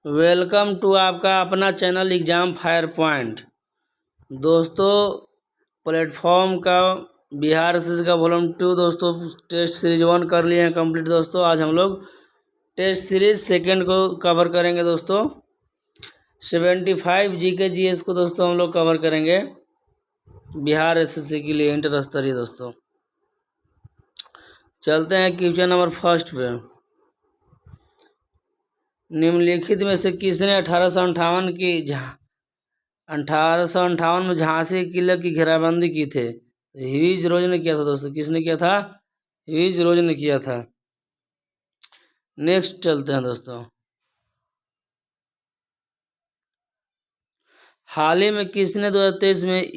Welcome to आपका अपना channel exam fire point. दोस्तों, प्लेटफॉर्म का बिहार एसएससी का वॉल्यूम 2 दोस्तों टेस्ट सीरीज 1 कर लिए हैं कंप्लीट। दोस्तों आज हम लोग टेस्ट सीरीज सेकंड को कवर करेंगे। दोस्तों 75 जीके जीएस को दोस्तों हम लोग कवर करेंगे बिहार एसएससी के लिए इंटर स्तरीय। दोस्तों चलते हैं क्वेश्चन नंबर फर्स्ट पे। निम्नलिखित में से किसने 1858 में झांसी किले की घेराबंदी की थी? ह्यूज रोज ने किया था। दोस्तों किसने किया था? ह्यूज रोज ने किया था। नेक्स्ट चलते हैं दोस्तों। हाल ही में किसने 2023 में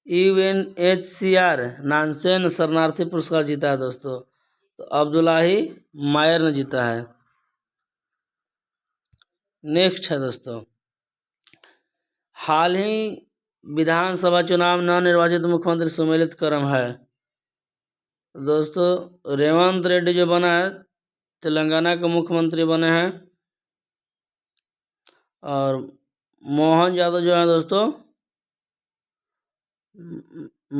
यूएनएचसीआर नानसेन शरणार्थी पुरस्कार जीता है? दोस्तों तो अब्दुल्लाही मायर ने जीता है। नेक्स्ट है दोस्तों, हाल ही विधानसभा चुनाव नवनिर्वाचित मुख्यमंत्री सुमेलित क्रम है। दोस्तों रेवंत रेड्डी जो बना है तेलंगाना के मुख्यमंत्री बने हैं, और मोहन यादव जो है दोस्तों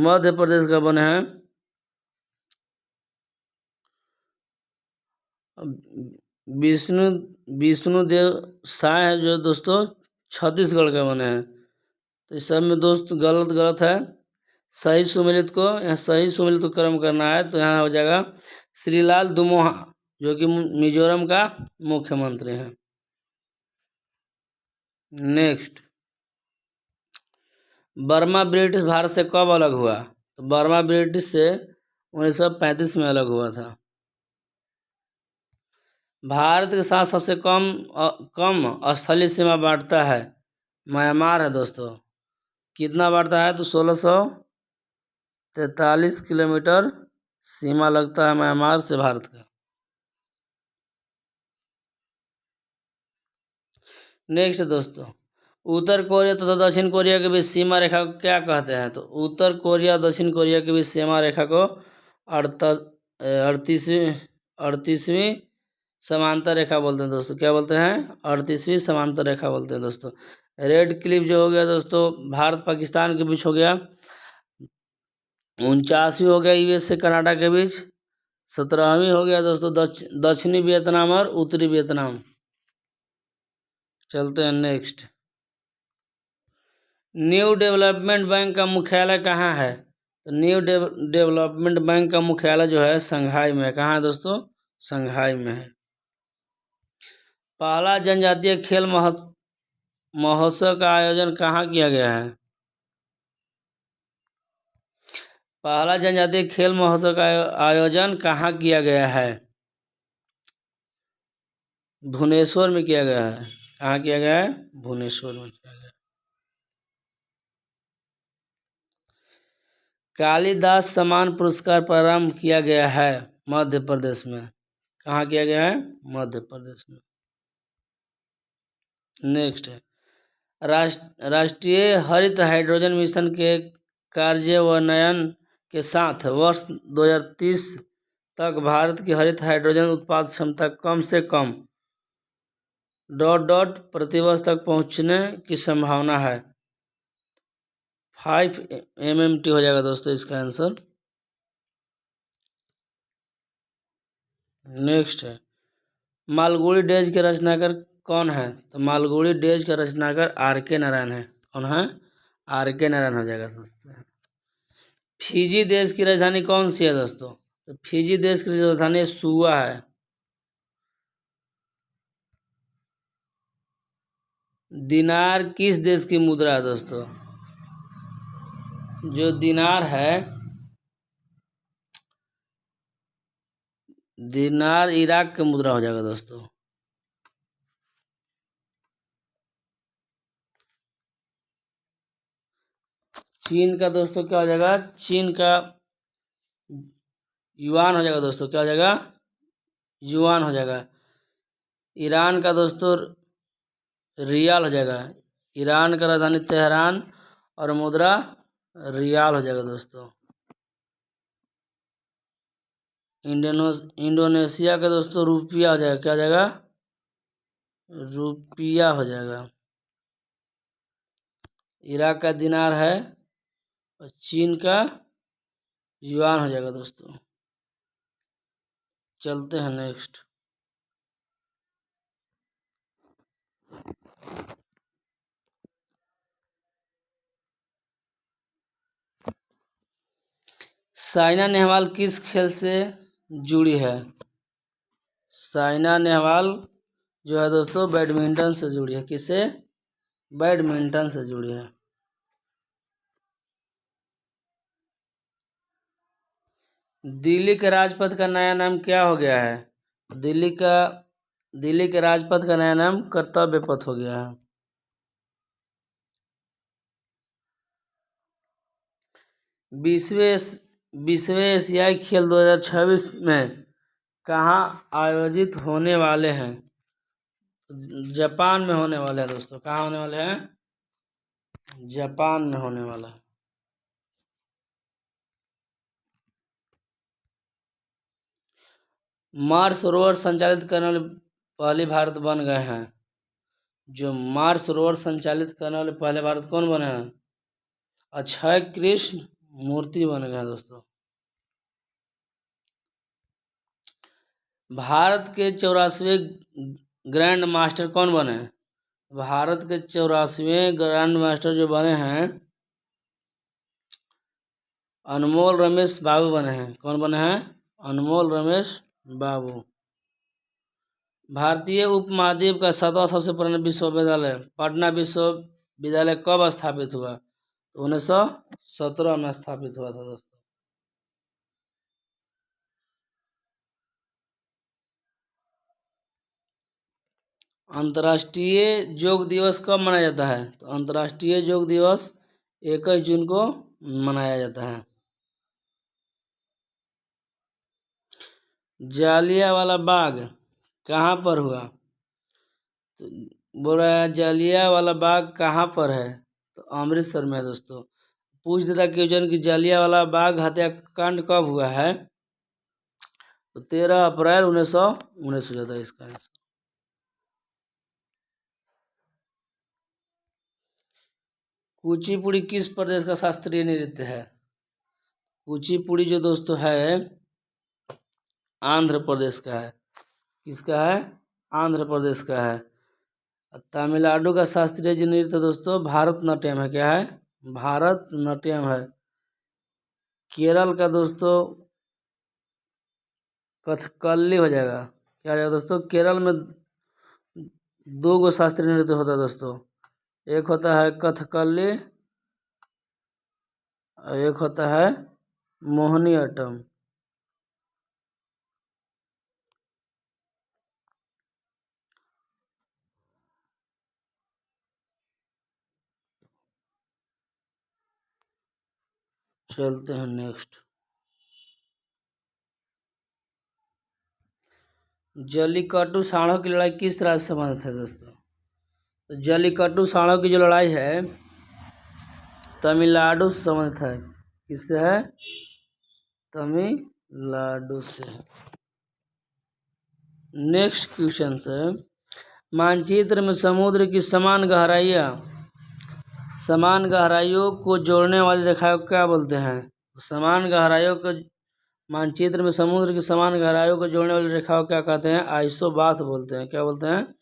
मध्य प्रदेश का बने हैं। विष्णुदेव साय है जो दोस्तों छत्तीसगढ़ का बने हैं। तो इस सब में दोस्त गलत है। सही सुमेलित को यहाँ सही सुमेलित को क्रम करना है, तो यहाँ हो जाएगा श्रीलाल दुमोहा जो कि मिजोरम का मुख्यमंत्री हैं। नेक्स्ट, बर्मा ब्रिटिश भारत से कब अलग हुआ? तो बर्मा ब्रिटिश से 1935 में अलग हुआ था। भारत के साथ सबसे कम स्थलीय सीमा बांटता है म्यांमार है। दोस्तों कितना बांटता है? तो 1643 किलोमीटर सीमा लगता है म्यांमार से भारत का। नेक्स्ट दोस्तों, उत्तर कोरिया तथा दक्षिण कोरिया के बीच सीमा रेखा को क्या कहते हैं? तो उत्तर कोरिया दक्षिण कोरिया के बीच सीमा रेखा को 38वीं समांतर रेखा बोलते हैं। दोस्तों क्या बोलते हैं? 38वीं समांतर रेखा बोलते हैं। दोस्तों रेड क्लिफ जो हो गया दोस्तों भारत पाकिस्तान के बीच हो गया। 49वीं हो गया यूएस से कनाडा के बीच। 17वीं हो गया दोस्तों दक्षिणी वियतनाम और उत्तरी वियतनाम। चलते हैं नेक्स्ट, न्यू डेवलपमेंट बैंक का मुख्यालय कहाँ है? तो न्यू डेवलपमेंट बैंक का मुख्यालय जो है संघाई में है। कहाँ है दोस्तों? संघाई में है। पहला जनजातीय खेल महोत्सव का आयोजन कहाँ किया गया है? पहला जनजातीय खेल महोत्सव का आयोजन कहाँ किया गया है? भुवनेश्वर में किया गया है। कहाँ किया गया है? भुवनेश्वर में किया गया। कालिदास सम्मान पुरस्कार प्रारंभ किया गया है मध्य प्रदेश में। कहाँ किया गया है? मध्य प्रदेश में। नेक्स्ट है, राष्ट्रीय हरित हाइड्रोजन मिशन के कार्यान्वयन के साथ वर्ष 2030 तक भारत की हरित हाइड्रोजन उत्पाद क्षमता कम से कम ... प्रतिवर्ष तक पहुंचने की संभावना है। 5 MMT हो जाएगा दोस्तों इसका आंसर। नेक्स्ट है, मालगुडी डेज के रचनाकार कौन है? तो मालगुडी डेज का रचनाकार RK नारायण है। कौन है? RK नारायण हो जाएगा दोस्तों। फिजी देश की राजधानी कौन सी है दोस्तों? तो फिजी देश की राजधानी सुआ है। दिनार किस देश की मुद्रा है दोस्तों? जो दिनार है, दिनार इराक की मुद्रा हो जाएगा दोस्तों। चीन का दोस्तों क्या हो जाएगा? चीन का युआन हो जाएगा दोस्तों। क्या हो जाएगा? युआन हो जाएगा। ईरान का दोस्तों रियाल हो जाएगा। ईरान का राजधानी तेहरान और मुद्रा रियाल हो जाएगा दोस्तों। इंडोनेशिया का दोस्तों रुपया हो जाएगा। क्या हो जाएगा? रुपया हो जाएगा। इराक का दिनार है और चीन का युआन हो जाएगा दोस्तों। चलते हैं नेक्स्ट। साइना नेहवाल किस खेल से जुड़ी है? साइना नेहवाल जो है दोस्तों बैडमिंटन से जुड़ी है। किससे? बैडमिंटन से जुड़ी है। दिल्ली के राजपथ का नया नाम क्या हो गया है? दिल्ली के राजपथ का नया नाम कर्तव्य पथ हो गया है। बीसवें एशियाई खेल 2026 में कहाँ आयोजित होने वाले हैं? जापान में होने वाले हैं दोस्तों। कहाँ होने वाले हैं? जापान में होने वाला है। मार्स रोवर संचालित करने वाले पहले भारत बन गए हैं। जो मार्स रोवर संचालित करने वाले पहले भारत कौन बने हैं? अक्षय कृष्ण मूर्ति बन गए हैं दोस्तों। भारत के 84वें ग्रैंड मास्टर कौन बने? भारत के 84वें ग्रैंड मास्टर जो बने हैं अनमोल रमेश बाबू बने हैं। कौन बने हैं? अनमोल रमेश बाबू। भारतीय उपमहाद्वीप का 7वां सबसे पुराना विश्वविद्यालय पटना विश्वविद्यालय कब स्थापित हुआ? 1917 में स्थापित हुआ था दोस्तों। अंतर्राष्ट्रीय योग दिवस कब मनाया जाता है? तो अंतर्राष्ट्रीय योग दिवस 21 जून को मनाया जाता है। जालियांवाला बाग कहाँ पर हुआ? तो बोल रहा है जालियांवाला बाग कहाँ पर है? तो अमृतसर में है दोस्तों। पूछ देता क्वेश्चन कि जालियांवाला बाग हत्याकांड कब हुआ है? तो 13 अप्रैल 1919 हो जाता है इसका आंसर। कुचिपुड़ी किस प्रदेश का शास्त्रीय नृत्य है? कुचिपुड़ी जो दोस्तों है आंध्र प्रदेश का है। किसका है? आंध्र प्रदेश का है। तमिलनाडु का शास्त्रीय जो नृत्य दोस्तों भारतनाट्यम है। क्या है? भारतनाट्यम है। केरल का दोस्तों कथकली हो जाएगा। क्या हो जाएगा दोस्तों? केरल में 2 शास्त्रीय नृत्य होता है दोस्तों। एक होता है कथकली और एक होता है मोहिनीअट्टम। चलते हैं नेक्स्ट। जल्लीकट्टू सांडों की लड़ाई किस राज्य से संबंधित है दोस्तों? तो जल्लीकट्टू सांडों की जो लड़ाई है तमिलनाडु से संबंधित है। किससे है? तमिलनाडु से। नेक्स्ट क्वेश्चन से मानचित्र में समुद्र की समान गहराइयों को जोड़ने वाली रेखाओं को क्या बोलते हैं? समान गहराइयों को मानचित्र में समुद्र की समान गहराइयों को जोड़ने वाली रेखाओं क्या कहते हैं? आइसोबाथ बोलते हैं। क्या बोलते हैं?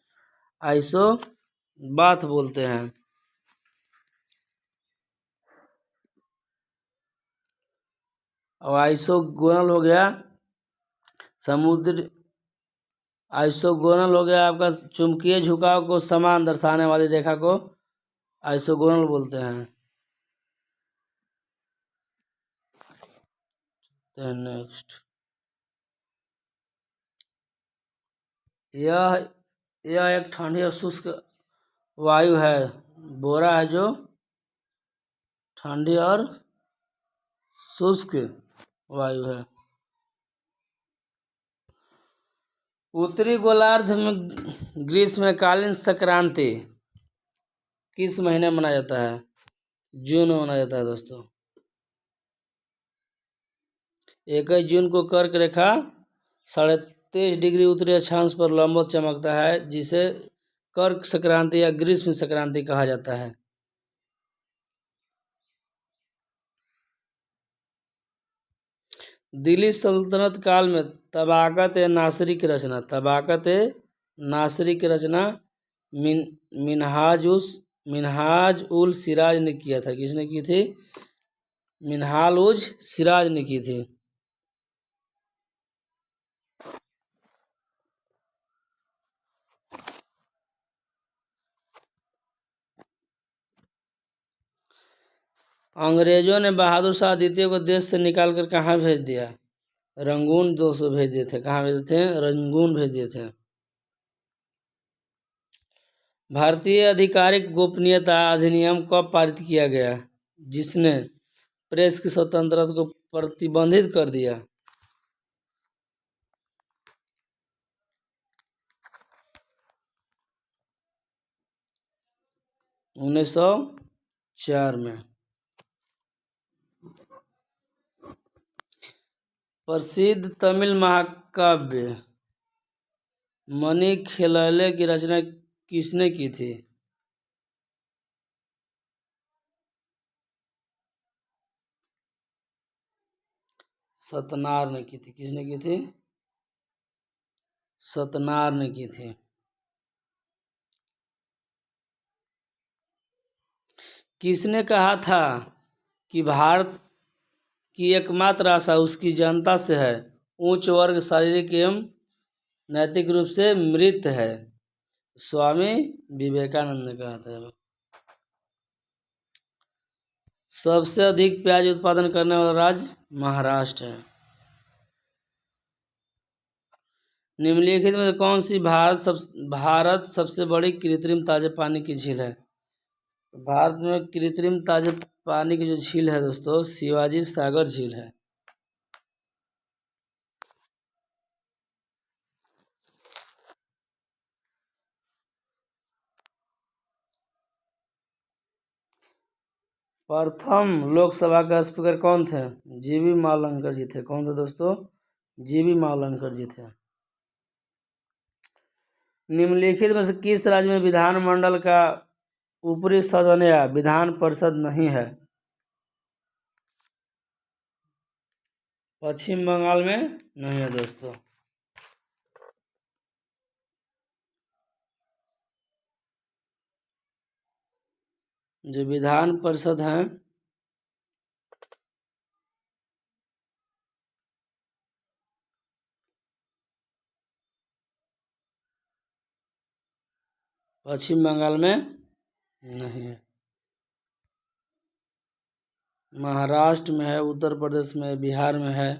आइसोबाथ बोलते हैं। और आइसोगोनल हो गया समुद्र आइसोगोनल हो गया आपका चुंबकीय झुकाव को समान दर्शाने वाली रेखा को आइसोगोनल बोलते हैं। नेक्स्ट यह एक ठंडी और शुष्क वायु है। बोरा है जो ठंडी और शुष्क वायु है। उत्तरी गोलार्ध में ग्रीष्मकालीन संक्रांति किस महीने मनाया जाता है? जून में मनाया जाता है दोस्तों। 21 जून को कर्क रेखा 23.5 डिग्री उत्तरी अक्षांश पर लंबवत चमकता है जिसे कर्क संक्रांति या ग्रीष्म संक्रांति कहा जाता है? दिल्ली सल्तनत काल में तबाकत ए नासरी की रचना मिन, मिनहाज उल सिराज ने किया था। किसने की थी? मिनहाल उज सिराज ने की थी। अंग्रेजों ने बहादुर शाह द्वितीय को देश से निकालकर कहाँ भेज दिया? रंगून दोस्तों भेज दिए थे। कहाँ भेजे थे? रंगून भेज दिए थे। भारतीय आधिकारिक गोपनीयता अधिनियम कब पारित किया गया, जिसने प्रेस की स्वतंत्रता को प्रतिबंधित कर दिया? 1904 में। प्रसिद्ध तमिल महाकाव्य मणिमेखलाई की रचना किसने की थी? सतनार ने की थी। किसने की थी? सतनार ने की थी। किसने कहा था कि भारत की एकमात्र आशा उसकी जनता से है, उच्च वर्ग शारीरिक एवं नैतिक रूप से मृत है? स्वामी विवेकानंद ने कहा था। सबसे अधिक प्याज उत्पादन करने वाला राज्य महाराष्ट्र है। निम्नलिखित में से कौन सी भारत सबसे बड़ी कृत्रिम ताजे पानी की झील है? भारत में कृत्रिम ताजे पानी की जो झील है दोस्तों, शिवाजी सागर झील है। प्रथम लोकसभा का स्पीकर कौन थे? जीवी मावलंकर जी थे। कौन थे दोस्तों? जीवी मावलंकर जी थे। निम्नलिखित में से किस राज्य में विधानमंडल का ऊपरी सदन या विधान परिषद नहीं है? पश्चिम बंगाल में नहीं है दोस्तों। जो विधान परिषद है पश्चिम बंगाल में नहीं है। महाराष्ट्र में है, उत्तर प्रदेश में, बिहार में है।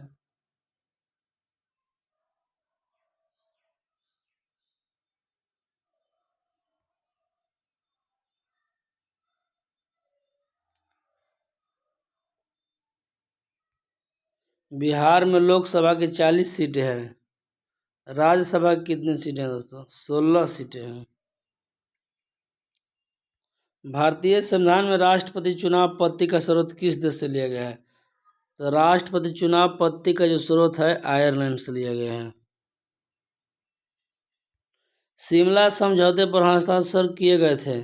बिहार में लोकसभा की 40 सीटें हैं। राज्यसभा की कितनी सीटें हैं दोस्तों? 16 सीटें हैं। भारतीय संविधान में राष्ट्रपति चुनाव पद्धति का स्रोत किस देश से लिया गया है? तो राष्ट्रपति चुनाव पद्धति का जो स्रोत है आयरलैंड से लिया गया है। शिमला समझौते पर हस्ताक्षर किए गए थे।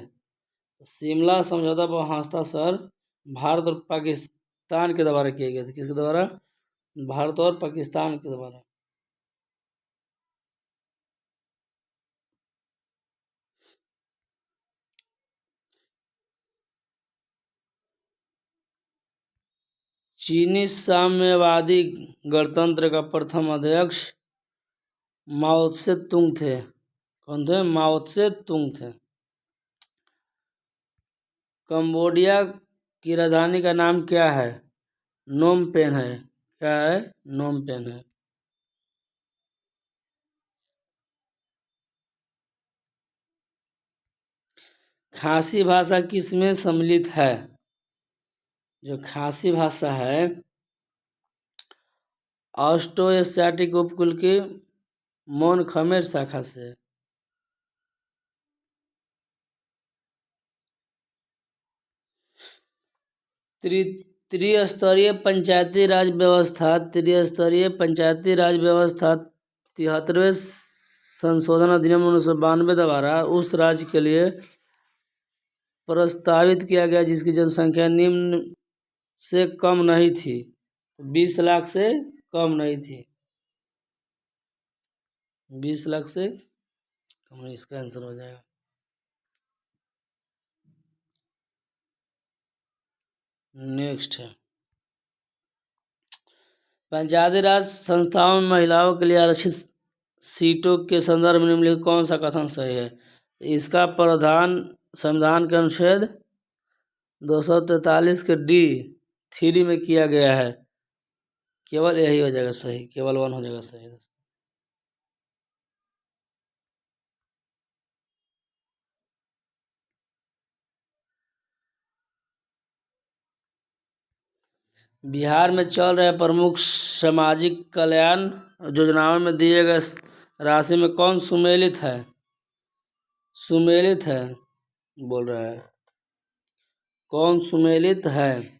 शिमला समझौता पर हस्ताक्षर भारत और पाकिस्तान के द्वारा किए गए थे। किसके द्वारा? भारत और पाकिस्तान के द्वारा। चीनी साम्यवादी गणतंत्र का प्रथम अध्यक्ष माओ त्से तुंग थे। कौन थे? माओ त्से तुंग थे। कंबोडिया की राजधानी का नाम क्या है? नोम पेन है। क्या है? नोम पेन है। खासी भाषा किसमें सम्मिलित है? जो खासी भाषा है ऑस्ट्रो एशियाटिक उपकुल की मोन खमेर शाखा से। त्रिस्तरीय पंचायती राज व्यवस्था 73वें संशोधन अधिनियम 1992 द्वारा उस राज्य के लिए प्रस्तावित किया गया जिसकी जनसंख्या निम्न से कम नहीं थी, 20 लाख से कम नहीं थी, 20 लाख से कम नहीं, इसका आंसर हो जाएगा। नेक्स्ट है, पंचायती राज संस्थाओं में महिलाओं के लिए आरक्षित सीटों के संदर्भ में निम्नलिखित कौन सा कथन सही है? इसका प्रावधान संविधान के अनुच्छेद 243 के D(3) में किया गया है। केवल यही हो जाएगा सही, केवल 1 हो जाएगा सही। बिहार में चल रहे प्रमुख सामाजिक कल्याण योजनाओं में दिए गए राशि में कौन सुमेलित है? सुमेलित है बोल रहा है, कौन सुमेलित है?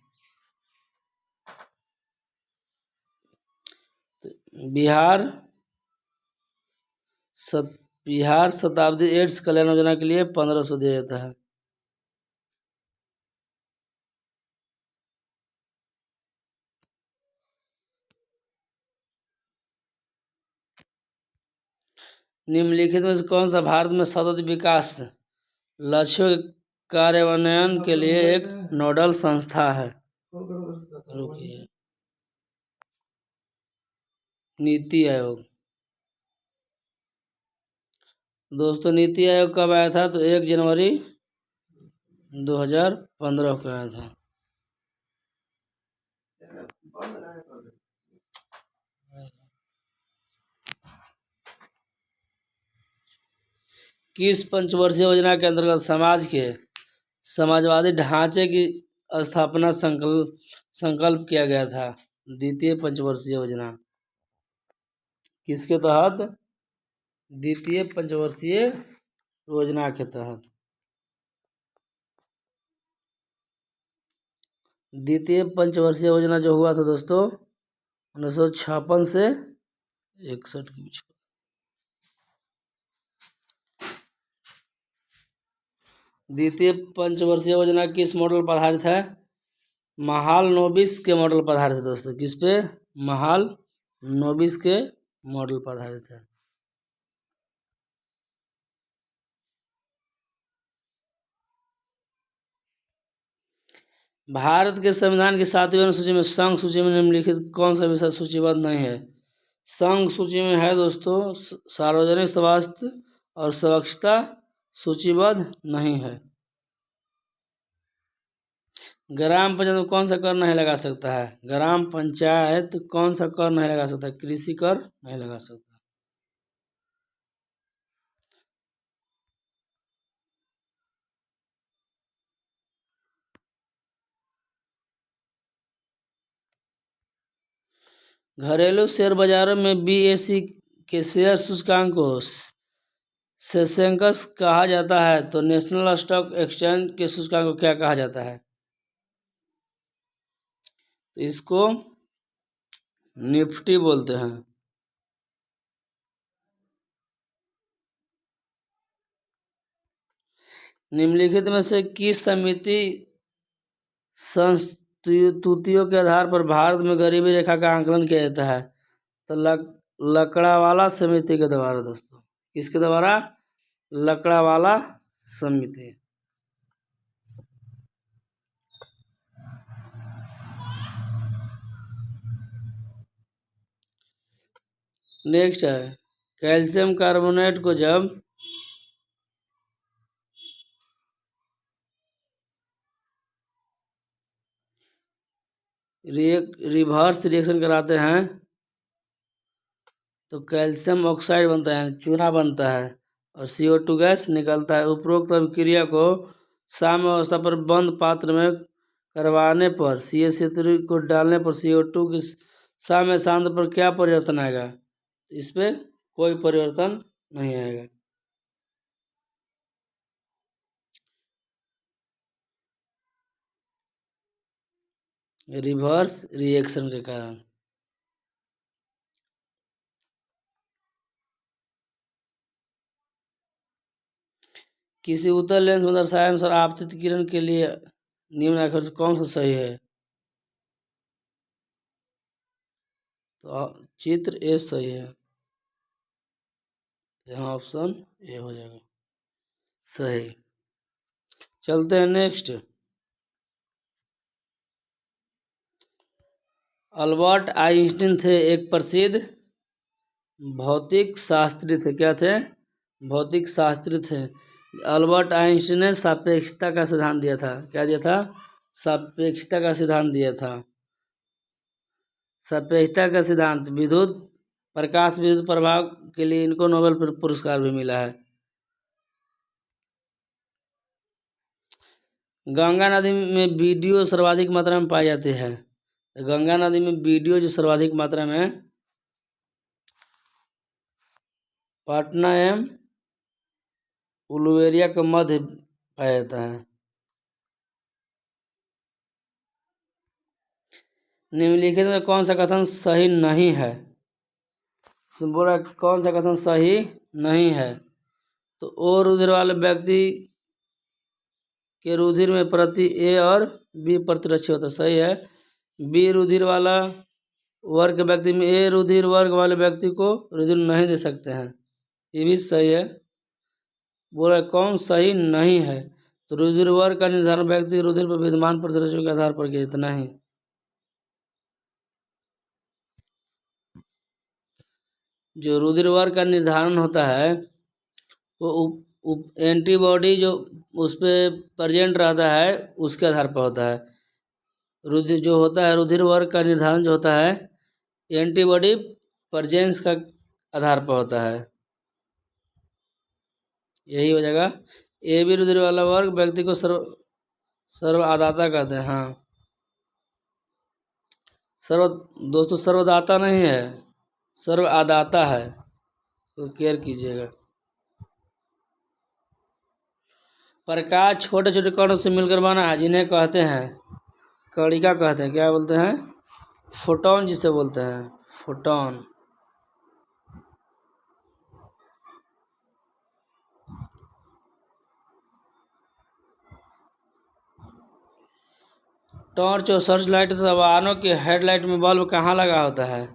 बिहार शताब्दी एड्स कल्याण योजना के लिए 1500 दिया जाता है। निम्नलिखित में से कौन सा भारत में सतत विकास लक्ष्यों के कार्यान्वयन के लिए एक नोडल संस्था है? रुकिए, नीति आयोग। दोस्तों नीति आयोग कब आया था? तो 1 जनवरी 2015 को आया था। किस पंचवर्षीय योजना के अंतर्गत समाज के समाजवादी ढांचे की स्थापना संकल्प किया गया था? द्वितीय पंचवर्षीय योजना। किसके तहत? द्वितीय पंचवर्षीय योजना के तहत। द्वितीय पंचवर्षीय योजना जो हुआ था दोस्तों 1956 से 61 के बीच। द्वितीय पंचवर्षीय योजना किस मॉडल पर आधारित है? महालनोबिस के मॉडल पर आधारित है दोस्तों। किस पे? महालनोबिस के मॉडल पर आधारित है। भारत के संविधान की 7वीं अनुसूची में संघ सूची में निम्नलिखित कौन सा विषय सूचीबद्ध नहीं है? संघ सूची में है दोस्तों सार्वजनिक स्वास्थ्य और स्वच्छता सूचीबद्ध नहीं है। ग्राम पंचायत में कौन सा कर नहीं लगा सकता है? ग्राम पंचायत कौन सा कर नहीं लगा सकता? कृषि कर नहीं लगा सकता। घरेलू शेयर बाजारों में BSE के शेयर सूचकांक को सेंसेक्स कहा जाता है, तो नेशनल स्टॉक एक्सचेंज के सूचकांक को क्या कहा जाता है? इसको निफ्टी बोलते हैं। निम्नलिखित में से किस समिति संस्तुतियों के आधार पर भारत में गरीबी रेखा का आंकलन किया जाता है? तो लकड़ावाला समिति के द्वारा दोस्तों। किसके द्वारा? लकड़ावाला समिति। नेक्स्ट है, कैल्शियम कार्बोनेट को जब रिवर्स रिएक्शन कराते हैं तो कैल्शियम ऑक्साइड बनता है, चूना बनता है और CO2 गैस निकलता है। उपरोक्त अभिक्रिया को साम्य अवस्था पर बंद पात्र में करवाने पर CaCO3 को डालने पर CO2 की साम्य सांद्रता पर क्या परिवर्तन आएगा? इस पे कोई परिवर्तन नहीं आएगा। रिवर्स रिएक्शन के कारण। किसी उत्तल लेंस में दर्शाए अनुसार आपतित किरण के लिए निम्न से कौन सा सही है? तो चित्र ए सही है, यहाँ ऑप्शन ए हो जाएगा सही। चलते हैं नेक्स्ट। अल्बर्ट आइंस्टीन थे एक प्रसिद्ध भौतिक शास्त्री थे। क्या थे? भौतिक शास्त्री थे। अल्बर्ट आइंस्टीन ने सापेक्षता का सिद्धांत दिया था। क्या दिया था? सापेक्षता का सिद्धांत दिया था। सापेक्षता का सिद्धांत, प्रकाश विद्युत प्रभाव के लिए इनको नोबेल पुरस्कार भी मिला है। गंगा नदी में वीडियो सर्वाधिक मात्रा में पाई जाती है। गंगा नदी में वीडियो जो सर्वाधिक मात्रा में पटना एवं उलुवेरिया के मध्य पाया जाता है। निम्नलिखित में कौन सा कथन सही नहीं है? बोला कौन सा कथन सही नहीं है? तो ओ रुधिर वाले व्यक्ति के रुधिर में प्रति ए और बी प्रतिरक्षी होता है। सही है। बी रुधिर वाला वर्ग के व्यक्ति में ए रुधिर वर्ग वाले व्यक्ति को रुधिर नहीं दे सकते हैं, ये भी सही है। बोला कौन सही नहीं है? तो रुधिर वर्ग का निर्धारण व्यक्ति रुधिर पर विद्यमान प्रतिरक्षियों के आधार पर किया जाता नहीं। जो रुधिर वर्ग का निर्धारण होता है वो एंटीबॉडी जो उस पर प्रेजेंट रहता है उसके आधार पर होता है। रुधिर जो होता है, रुधिर वर्ग का निर्धारण जो होता है एंटीबॉडी प्रेजेंस का आधार पर होता है। यही हो जाएगा। ए बी रुधिर वाला वर्ग व्यक्ति को सर्वआदाता कहते हैं। हाँ दोस्तों सर्वदाता नहीं है, सर्वआदाता है, तो केयर कीजिएगा। प्रकाश छोटे छोटे कणों से मिलकर बना है जिन्हें कहते हैं कणिका कहते हैं। क्या बोलते हैं? फोटोन जिसे बोलते हैं, फोटोन। टॉर्च और सर्च लाइट तथा वाहनों के हेडलाइट में बल्ब कहाँ लगा होता है?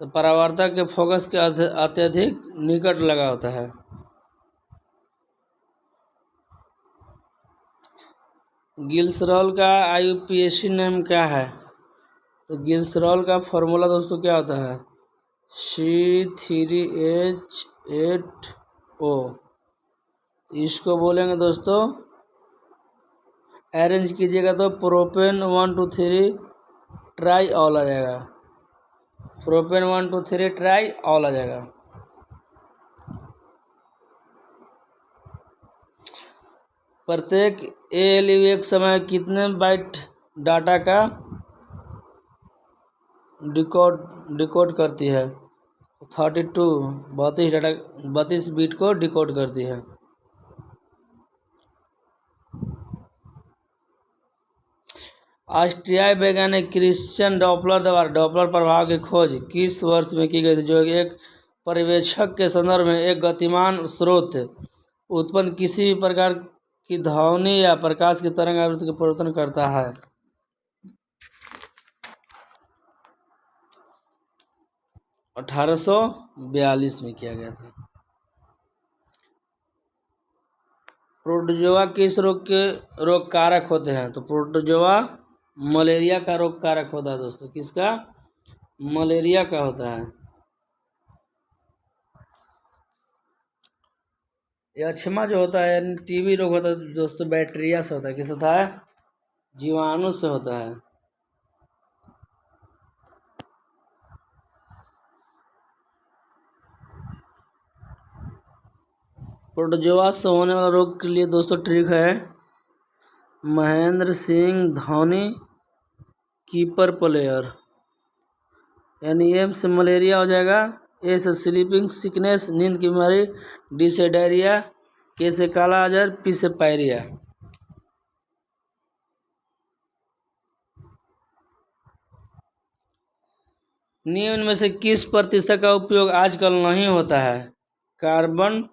तो परावर्तक के फोकस के अत्यधिक निकट लगा होता है। ग्लिसरॉल का IUPAC नेम क्या है? तो ग्लिसरॉल का फॉर्मूला दोस्तों क्या होता है? C3H8O। इसको बोलेंगे दोस्तों, अरेंज कीजिएगा तो प्रोपेन 1 2 3 ट्राई ऑल आ जाएगा। प्रोपेन 1 2 3 ट्राई ऑल आ जाएगा। प्रत्येक ALU एक समय कितने बाइट डाटा का डिकोड करती है? 32 बीट को डिकोड करती है। ऑस्ट्रियाई वैज्ञानिक क्रिश्चियन डॉपलर द्वारा डॉपलर प्रभाव की खोज किस वर्ष में की गई थी? जो एक पर्यवेक्षक के संदर्भ में एक गतिमान स्रोत उत्पन्न किसी भी प्रकार की ध्वनि या प्रकाश की तरंग आवृत्ति का परिवर्तन करता है। 1842 में किया गया था। प्रोटोजोआ किस रोग कारक होते हैं? तो प्रोटोजोआ मलेरिया का रोग कारक होता है दोस्तों। किसका? मलेरिया का होता है। यक्षमा जो होता है TB रोग होता है दोस्तों बैक्टीरिया से होता है। किस होता है? जीवाणु से होता है। प्रोटोजोआ से होने वाला रोग के लिए दोस्तों ट्रिक है महेंद्र सिंह धोनी कीपर प्लेयर। यानी M से मलेरिया हो जाएगा, A से स्लीपिंग सिकनेस नींद की बीमारी, D से डायरिया, K से काला अजहर, P से पायरिया। निम्न में से किस प्रतिशत का उपयोग आजकल नहीं होता है? कार्बन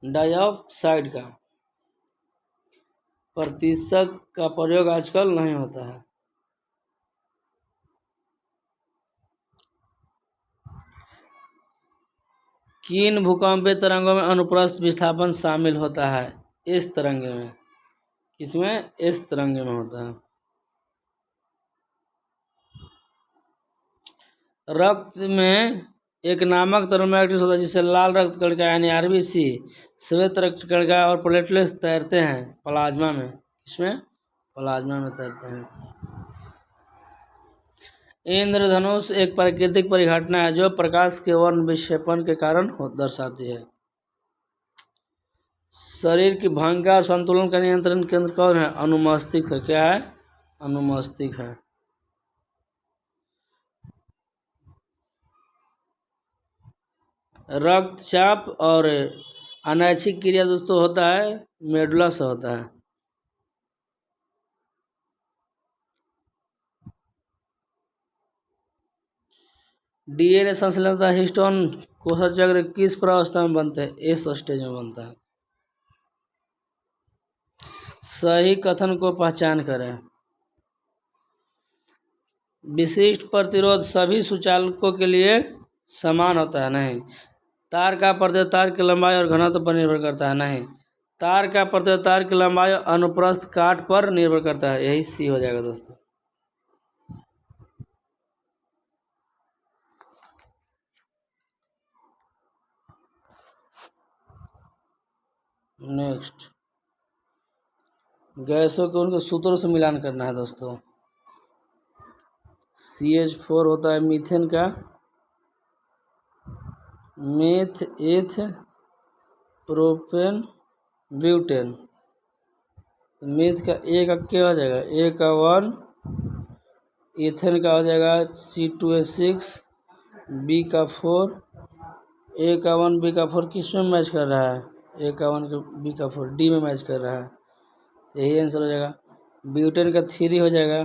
डाइऑक्साइड का। प्रतिशत का प्रयोग आजकल नहीं होता है। किन भूकंपीय तरंगों में अनुप्रस्थ विस्थापन शामिल होता है? इस तरंगे में। किसमें? इस तरंगे में होता है। रक्त में एक नामक थर्मोइलेक्ट्रिक होता है जिससे लाल रक्त कणिका यानी आरबीसी, श्वेत रक्त कणिका और प्लेटलेट्स तैरते हैं प्लाज्मा में। इसमें प्लाज्मा में तैरते हैं। इंद्रधनुष एक प्राकृतिक परिघटना है जो प्रकाश के वर्ण विक्षेपण के कारण दर्शाती है। शरीर की भंगा और संतुलन का नियंत्रण केंद्र कौन है? अनुमस्तिष्क है। क्या है? अनुमस्तिष्क है। रक्तचाप और अनैच्छिक क्रिया दोस्तों होता है मेडुला से होता है। डीएनए संश्लेषण तथा हिस्टोन कोशिका चक्र किस प्रावस्था में बनते हैं? इस स्टेज में बनता है। सही कथन को पहचान करें। विशिष्ट प्रतिरोध सभी सुचालकों के लिए समान होता है। नहीं। तार का प्रतिरोध तार की लंबाई और घनत्व पर निर्भर करता है। नहीं। तार का प्रतिरोध तार की लंबाई और अनुप्रस्थ काट पर निर्भर करता है। यही सी हो जाएगा दोस्तों। नेक्स्ट, गैसों के उनके सूत्रों से मिलान करना है दोस्तों। CH4 होता है मीथेन का, मेथ, एथ, प्रोपेन, ब्यूटेन। मेथ का ए का क्या हो जाएगा? ए का 1, इथेन का हो जाएगा C2H6, बी का 4, ए का 1, बी का 4 किस में मैच कर रहा है? ए का 1 बी का 4 डी में मैच कर रहा है। यही आंसर हो जाएगा। ब्यूटेन का 3 हो जाएगा।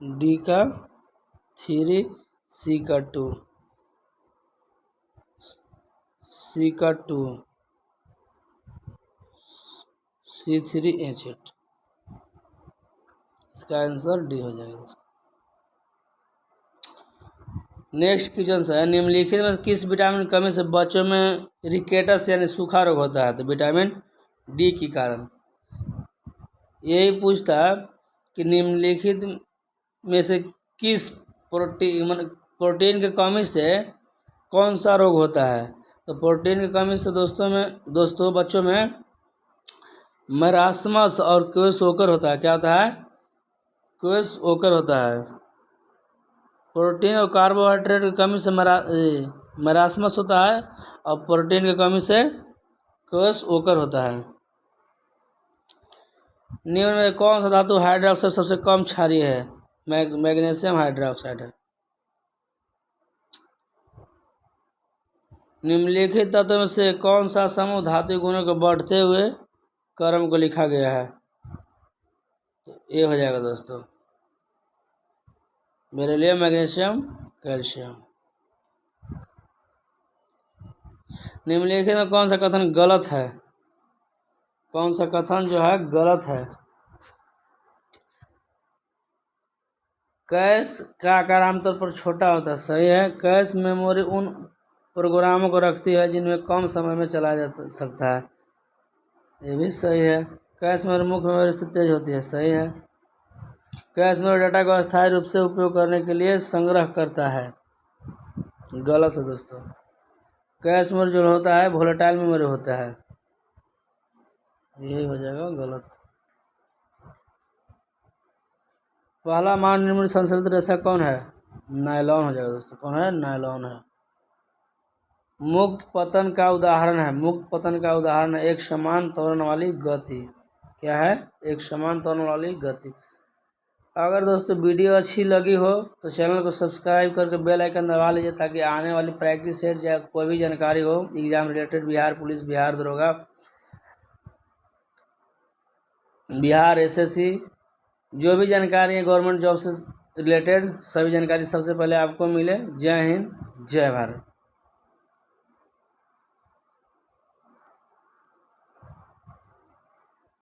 डी का 3, सी का 2, सी का 2, C3H8। इसका आंसर डी हो जाएगा दोस्तों। नेक्स्ट क्वेश्चन है, निम्नलिखित में किस विटामिन की कमी से बच्चों में रिकेटस यानी सूखा रोग होता है? तो विटामिन डी के कारण। यही पूछता कि निम्नलिखित में से किस प्रोटीन की कमी से कौन सा रोग होता है? तो प्रोटीन की कमी से दोस्तों बच्चों में मरासमस और क्वेस-ओकर होता है। क्या होता है? क्वेस-ओकर होता है। प्रोटीन और कार्बोहाइड्रेट की कमी से मरासमस होता है और प्रोटीन की कमी से क्वेस-ओकर होता है। निम्न में कौन सा धातु हाइड्रोक्साइड सबसे कम क्षारीय है? मैग्नीशियम हाइड्रोक्साइड है। निम्नलिखित तत्वों में से कौन सा समूह धातु गुणों के बढ़ते हुए क्रम को लिखा गया है? तो ये हो जाएगा दोस्तों बेरिलियम, मैग्नीशियम, कैल्शियम। निम्नलिखित में कौन सा कथन गलत है? कौन सा कथन जो है गलत है? कैश का आकार आमतौर पर छोटा होता है। सही है। कैश मेमोरी उन प्रोग्रामों को रखती है जिनमें कम समय में चलाया जा सकता है। ये भी सही है। कैश मेमोरी मुख्य मेमोरी से तेज होती है। सही है। कैश मेमोरी डाटा को अस्थायी रूप से उपयोग करने के लिए संग्रह करता है। गलत है दोस्तों। कैश मेमोरी जो होता है वोलेटाइल मेमोरी होता है। यही हो जाएगा गलत। पहला मान निर्मित संश्लेषित रेशा कौन है? नायलॉन हो जाएगा दोस्तों। कौन है? नायलॉन है। मुक्त पतन का उदाहरण है। मुक्त पतन का उदाहरण है एक समान त्वरण वाली गति। क्या है? एक समान त्वरण वाली गति। अगर दोस्तों वीडियो अच्छी लगी हो तो चैनल को सब्सक्राइब करके बेल आइकन दबा लीजिए ताकि आने वाली प्रैक्टिस सेट या कोई भी जानकारी हो exam related, Bihar police, Bihar दरोगा, बिहार SSC, जो भी जानकारी है गवर्नमेंट जॉब से रिलेटेड सभी जानकारी सबसे पहले आपको मिले। जय हिंद, जय भारत।